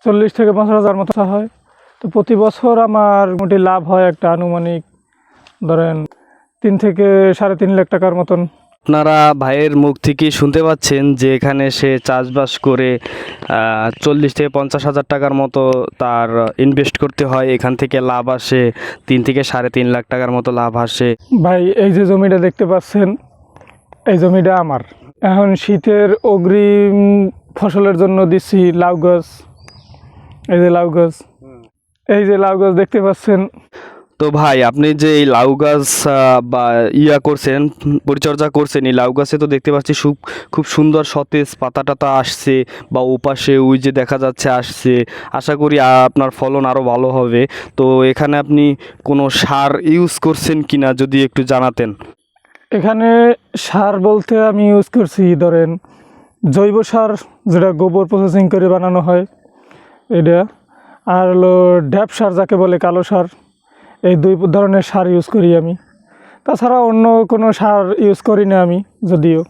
40,000 থেকে 50,000 মতো হয়। তো প্রতি বছর আমার মোটামুটি লাভ হয় একটা আনুমানিক ধরেন 3 থেকে 3.5 লাখ টাকার মতন। আপনারা ভাইয়ের মুখ থেকে শুনতে পাচ্ছেন যে এখানে সে চাষবাস করে 40 থেকে 50 হাজার টাকার মতো তার ইনভেস্ট করতে হয়, এখান থেকে লাভ আসে 3 থেকে 3.5 লাখ টাকার মতো লাভ আসে। ভাই এই যে জমিটা দেখতে পাচ্ছেন, এই জমিটা আমার। এখন শীতের অগ্রিম ফসলের জন্য দিচ্ছি লাউ গাছ। এই যে লাউ গাছ, এই যে লাউ গাছ দেখতে পাচ্ছেন। তো ভাই আপনি যে এই লাউ গাছ বা করছেন, পরিচর্যা করছেন, এই লাউ গাছে তো দেখতে পাচ্ছি খুব সুন্দর সতেজ পাতা টাতা আসছে, বা ওপাশে ওই যে দেখা যাচ্ছে আসছে। আশা করি আপনার ফলন আরও ভালো হবে। তো এখানে আপনি কোনো সার ইউজ করছেন কিনা যদি একটু জানাতেন। এখানে সার বলতে আমি ইউজ করছি ধরেন জৈব সার, যেটা গোবর প্রসেসিং করে বানানো হয় এটা, আর হলো ড্যাপ সার যাকে বলে কালো সার। এই দুই ধরনের সার ইউজ করি আমি, তাছাড়া অন্য কোনো সার ইউজ করি না আমি যদিও।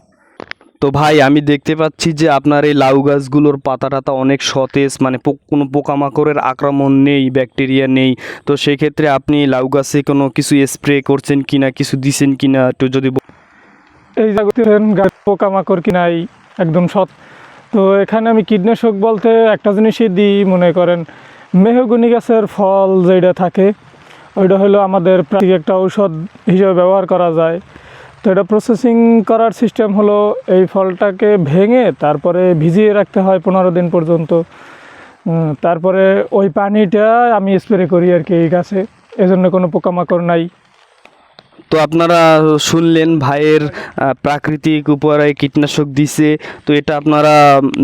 তো ভাই আমি দেখতে পাচ্ছি যে আপনার এই লাউ গাছগুলোর পাতা টাতা অনেক সতেজ, মানে কোনো পোকামাকড়ের আক্রমণ নেই, ব্যাকটেরিয়া নেই। তো সেই ক্ষেত্রে আপনি লাউ গাছে কোনো কিছু স্প্রে করছেন কিনা, কিছু দিছেন কিনা একটু যদি এই জায়গাতে পোকামাকড় কি নাই, একদম সৎ। তো এখানে আমি কীটনাশক বলতে একটা জিনিসই দিই, মনে করেন মেহগনি গাছের ফল যেটা থাকে ওইটা হলো আমাদের প্রাকৃতিক একটা ঔষধ হিসেবে ব্যবহার করা যায়। তো এটা প্রসেসিং করার সিস্টেম হলো এই ফলটাকে ভেঙে তারপরে ভিজিয়ে রাখতে হয় 15 দিন পর্যন্ত। তারপরে ওই পানিটা আমি স্প্রে করি আর কি এই গাছে, এজন্য কোনো পোকামাকড় নাই। তো আপনারা শুনলেন ভাইয়ের প্রাকৃতিক উপায়ে কীটনাশক দিছে। তো এটা আপনারা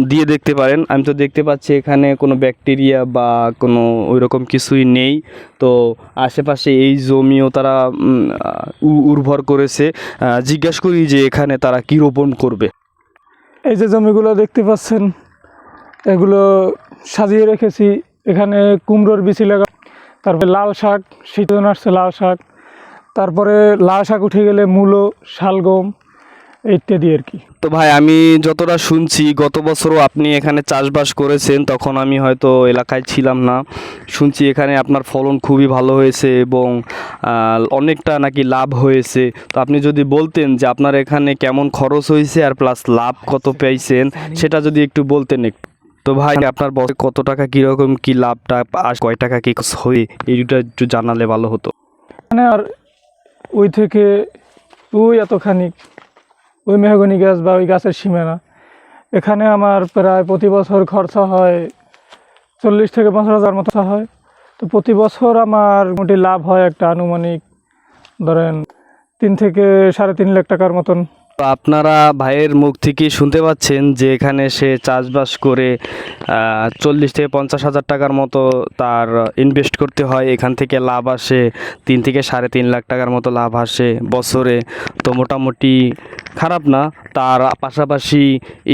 দিয়ে দেখতে পারেন। আমি তো দেখতে পাচ্ছি এখানে কোনো ব্যাকটেরিয়া বা কোনো ওই রকম কিছুই নেই। তো আশেপাশে এই জমিও তারা উর্বর করেছে। জিজ্ঞাসা করি যে এখানে তারা কী রোপণ করবে। এই যে জমিগুলো দেখতে পাচ্ছেন, এগুলো সাজিয়ে রেখেছি। এখানে কুমড়োর বিচি লাগা, তারপরে লাল শাক, শীতন আসছে লাল শাক, তারপরে লাল শাক উঠে গেলে মূলো, শালগম ইত্যাদি আর কি। তো ভাই আমি যতটা শুনছি গত বছরও আপনি এখানে চাষবাস করেছেন, তখন আমি হয়তো এলাকায় ছিলাম না। শুনছি এখানে আপনার ফলন খুবই ভালো হয়েছে এবং অনেকটা নাকি লাভ হয়েছে। তো আপনি যদি বলতেন যে আপনার এখানে কেমন খরচ হয়েছে আর প্লাস লাভ কত পেয়েছেন, সেটা যদি একটু বলতেন একটু। তো ভাই আপনার বছরে কত টাকা কীরকম কী লাভটা আর কয় টাকা কী হয়ে, এইটা একটু জানালে ভালো হতো। মানে আর ওই থেকে ওই এতখানি ওই মেহগনি গাছ বা ওই গাছের সীমানা, এখানে আমার প্রায় প্রতি বছর খরচা হয় 40,000 থেকে 50,000 মতো হয়। তো প্রতি বছর আমার মোটামুটি লাভ হয় একটা আনুমানিক ধরেন 3 থেকে 3.5 লাখ টাকার মতন। তো আপনারা ভাইয়ের মুখ থেকে শুনতে পাচ্ছেন যে এখানে সে চাষবাস করে 40 থেকে 50 হাজার টাকার মতো তার ইনভেস্ট করতে হয়, এখান থেকে লাভ আসে 3 থেকে 3.5 লাখ টাকার মতো লাভ আসে বছরে। তো মোটামুটি খারাপ না। তার পাশাপাশি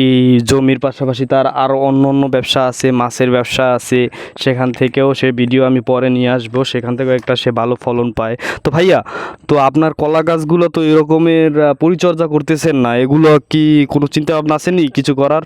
এই জমির পাশাপাশি তার আরও অন্য অন্য ব্যবসা আছে, মাছের ব্যবসা আছে, সেখান থেকেও সে ভিডিও আমি পরে নিয়ে আসবো, সেখান থেকেও একটা সে ভালো ফলন পায়। তো ভাইয়া, তো আপনার কলা গাছগুলো তো এরকমের পরিচর্যা করতেছেন না, এগুলো কি কোনো চিন্তা ভাবনা আছে নি কিছু করার?